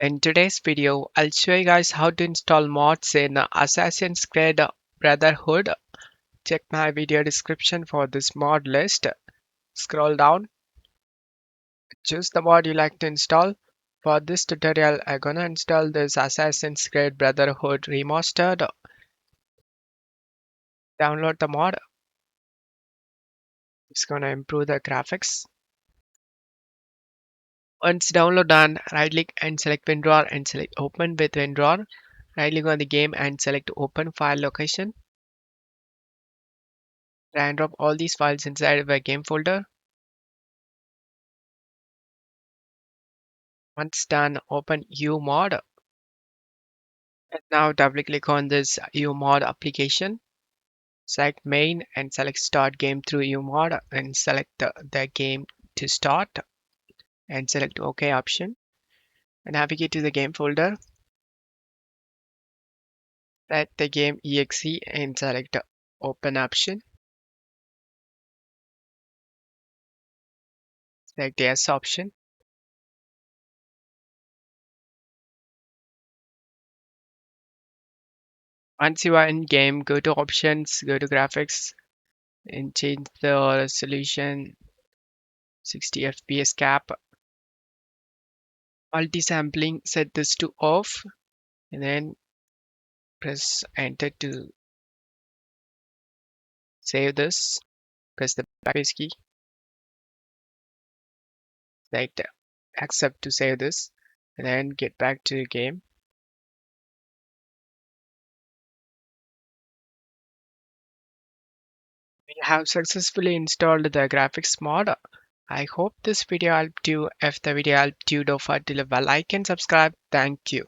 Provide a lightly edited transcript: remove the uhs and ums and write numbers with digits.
In today's video, I'll show you guys how to install mods in Assassin's Creed Brotherhood. Check my video description for this mod list. Scroll down, choose the mod you like to install. For this tutorial, I'm gonna install this Assassin's Creed Brotherhood Remastered. Download the mod. It's gonna improve the graphics. Once download done, right click and select WinRAR and select Open with WinRAR. Right click on the game and select Open File Location. Drag and drop all these files inside of a game folder. Once done, open UMod. And now double click on this UMod application. Select main and select start game through UMod and select the game to start and select OK option. And navigate to the game folder. Select the game exe and select open option. Select yes option. Once you are in game, go to options, go to graphics and change the resolution 60 FPS cap. Multi-sampling, set this to off and then press enter to save this. Press the backspace key. Select accept to save this and then get back to the game. We have successfully installed the graphics mod. I hope this video helped you. If the video helped you, don't forget to leave a like and subscribe. Thank you.